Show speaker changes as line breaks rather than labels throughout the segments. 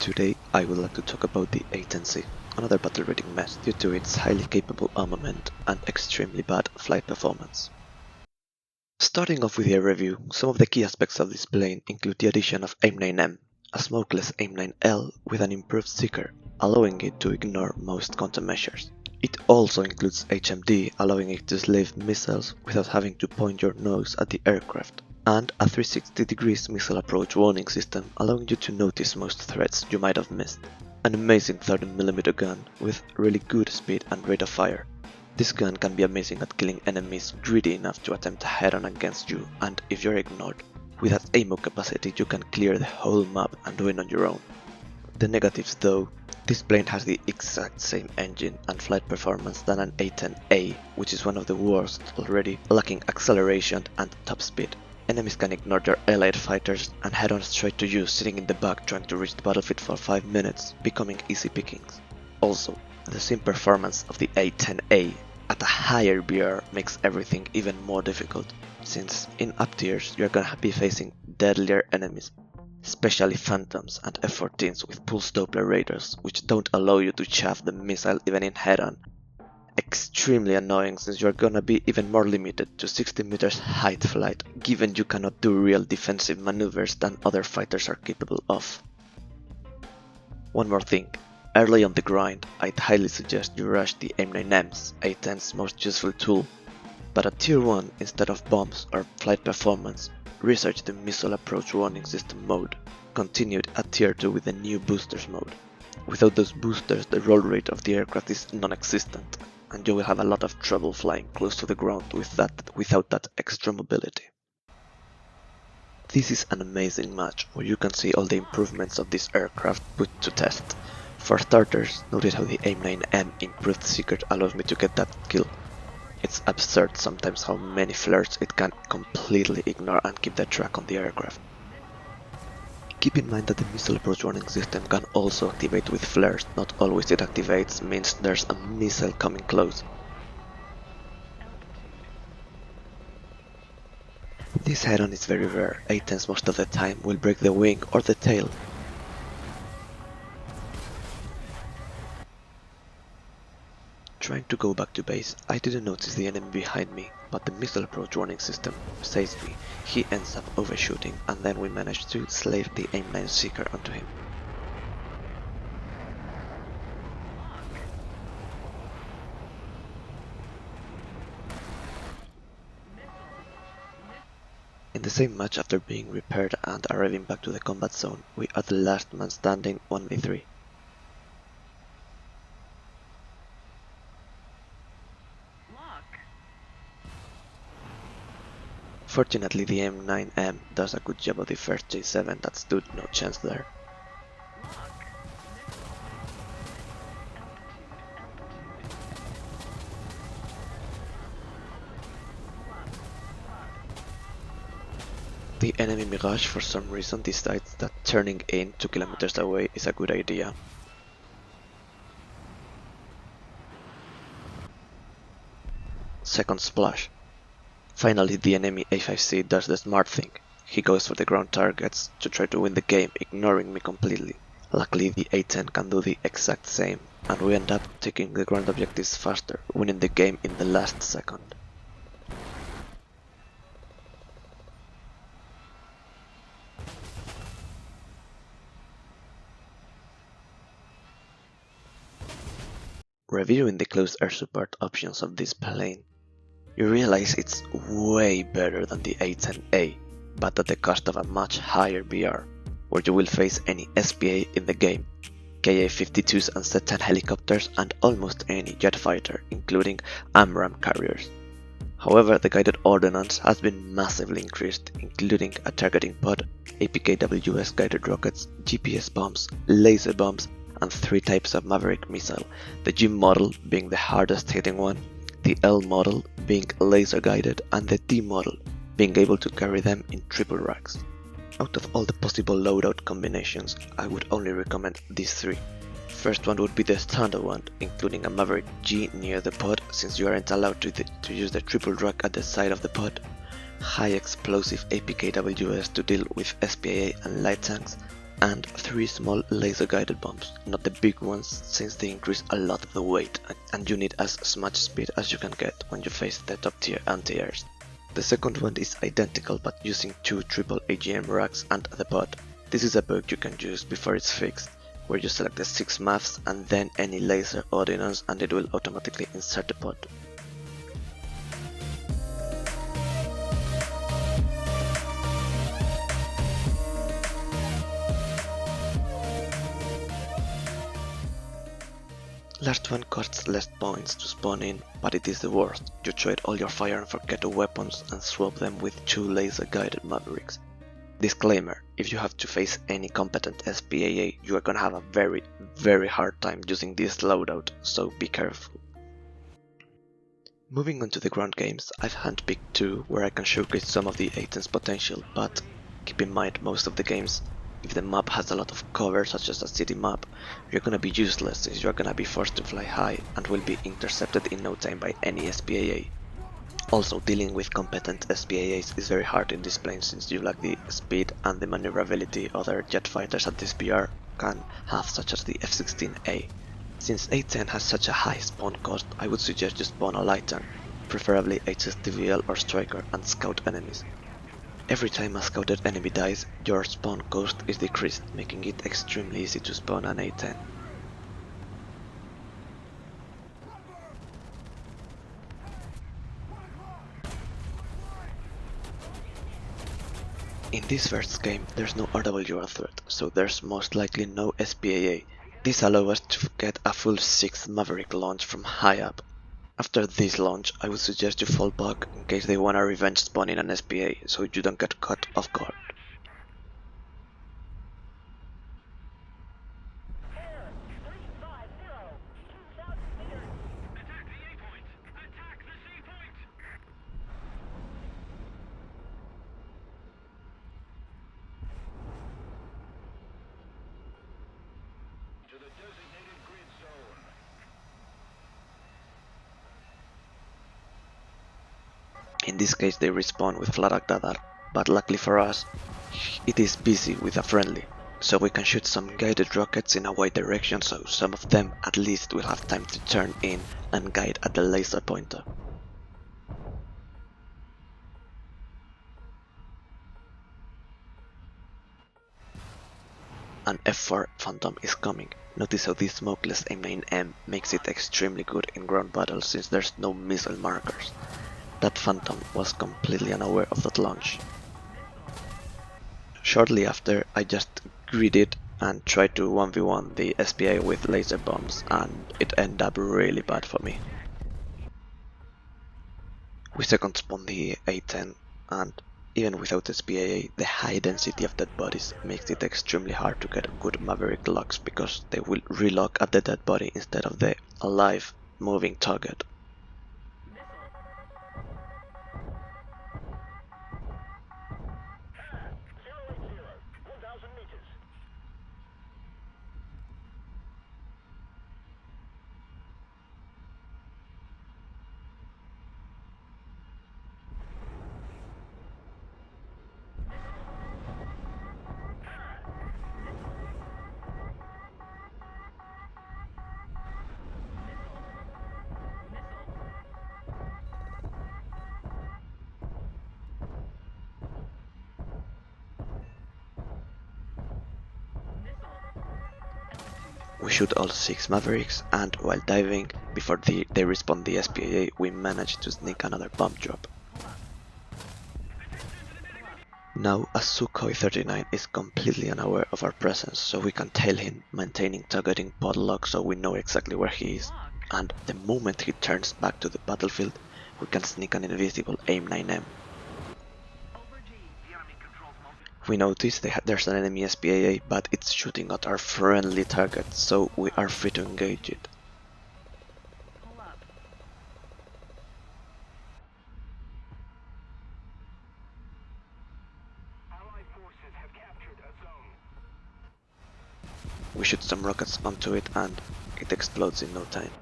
Today I would like to talk about the A-10C, another battle rating mess due to its highly capable armament and extremely bad flight performance. Starting off with a review, some of the key aspects of this plane include the addition of AIM-9M, a smokeless AIM-9L with an improved seeker, allowing it to ignore most countermeasures. It also includes HMD, allowing it to slave missiles without having to point your nose at the aircraft, and a 360 degrees missile approach warning system, allowing you to notice most threats you might have missed. An amazing 13mm gun with really good speed and rate of fire. This gun can be amazing at killing enemies greedy enough to attempt a head-on against you, and if you're ignored, with that ammo capacity you can clear the whole map and win on your own. The negatives though, this plane has the exact same engine and flight performance than an A-10A, which is one of the worst already, lacking acceleration and top speed. Enemies can ignore your allied fighters and head on straight to you sitting in the back trying to reach the battlefield for 5 minutes, becoming easy pickings. Also, the same performance of the A-10A at a higher BR makes everything even more difficult, since in up tiers you're gonna be facing deadlier enemies, especially phantoms and F-14s with pulse Doppler radars, which don't allow you to chaff the missile even in head-on. Extremely annoying since you're gonna be even more limited to 60 meters height flight, given you cannot do real defensive maneuvers than other fighters are capable of. One more thing. Early on the grind, I'd highly suggest you rush the AIM-9M's, A-10's most useful tool, but at tier 1 instead of bombs or flight performance, research the missile approach warning system mode, continued at tier 2 with the new boosters mode. Without those boosters the roll rate of the aircraft is non-existent, and you will have a lot of trouble flying close to the ground without that extra mobility. This is an amazing match where you can see all the improvements of this aircraft put to test. For starters, notice how the AIM-9M improved secret allows me to get that kill. It's absurd sometimes how many flares it can completely ignore and keep the track on the aircraft. Keep in mind that the missile approach warning system can also activate with flares, not always it activates means there's a missile coming close. This head-on is very rare, A-10s most of the time will break the wing or the tail. Trying to go back to base, I didn't notice the enemy behind me, but the missile approach warning system saves me. He ends up overshooting and then we manage to slave the AIM-9 seeker onto him. In the same match, after being repaired and arriving back to the combat zone, we are the last man standing 1v3. Fortunately, the AIM-9M does a good job of the first J7 that stood no chance there. The enemy Mirage for some reason decides that turning in 2 kilometers away is a good idea. Second splash. Finally, the enemy A-5C does the smart thing. He goes for the ground targets to try to win the game, ignoring me completely. Luckily, the A-10 can do the exact same, and we end up taking the ground objectives faster, winning the game in the last second. Reviewing the close air support options of this plane, you realize it's way better than the A-10A, but at the cost of a much higher BR, where you will face any SPA in the game, Ka-52s and Z-10 helicopters and almost any jet fighter, including AMRAAM carriers. However, the guided ordnance has been massively increased, including a targeting pod, APKWS guided rockets, GPS bombs, laser bombs, and 3 types of Maverick missile, the G model being the hardest hitting one, the L model being laser guided, and the D model being able to carry them in triple racks. Out of all the possible loadout combinations, I would only recommend these 3. First one would be the standard one, including a Maverick G near the pod since you aren't allowed to use the triple rack at the side of the pod, high explosive APKWS to deal with SPA and light tanks, and 3 small laser-guided bombs, not the big ones since they increase a lot of the weight and you need as much speed as you can get when you face the top tier anti-airs. The second one is identical but using 2 triple AGM racks and the pod. This is a bug you can use before it's fixed, where you select the 6 maths and then any laser ordinance and it will automatically insert the pod. Last one costs less points to spawn in, but it is the worst. You trade all your fire and forget weapons and swap them with 2 laser guided mavericks. Disclaimer, if you have to face any competent SPAA, you are gonna have a very hard time using this loadout, so be careful. Moving on to the ground games, I've handpicked 2 where I can showcase some of the A-10's potential, but keep in mind most of the games, if the map has a lot of cover such as a city map, you're gonna be useless since you're gonna be forced to fly high and will be intercepted in no time by any SPAA. Also, dealing with competent SPAAs is very hard in this plane since you lack the speed and the maneuverability other jet fighters at this BR can have, such as the F-16A. Since A-10 has such a high spawn cost, I would suggest you spawn a light tank, preferably HSTVL or Striker, and scout enemies. Every time a scouted enemy dies, your spawn cost is decreased, making it extremely easy to spawn an A-10. In this first game, there's no RWR threat, so there's most likely no SPAA. This allows us to get a full 6th Maverick launch from high up. After this launch, I would suggest you fall back in case they wanna revenge spawn in an SPA, so you don't get caught off guard. In this case they respawn with Flarak Dadar, but luckily for us, it is busy with a friendly, so we can shoot some guided rockets in a wide direction so some of them at least will have time to turn in and guide at the laser pointer. An F4 Phantom is coming. Notice how this smokeless M9M makes it extremely good in ground battles since there's no missile markers. That Phantom was completely unaware of that launch. Shortly after, I just greeded and tried to 1v1 the SPA with laser bombs and it ended up really bad for me. We second spawned the A-10 and even without SPAA, the high density of dead bodies makes it extremely hard to get good Maverick locks because they will relock at the dead body instead of the alive moving target. We shoot all 6 Mavericks and while diving, before they respawn the SPAA, we managed to sneak another bomb drop. Now a Sukhoi 39 is completely unaware of our presence, so we can tail him, maintaining targeting pod lock so we know exactly where he is, and the moment he turns back to the battlefield, we can sneak an invisible AIM-9M. We notice there's an enemy SPAA, but it's shooting at our friendly target, so we are free to engage it. We shoot some rockets onto it and it explodes in no time.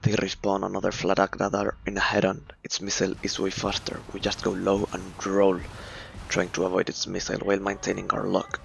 they respawn another flat radar in a head-on, its missile is way faster, we just go low and roll, trying to avoid its missile while maintaining our lock.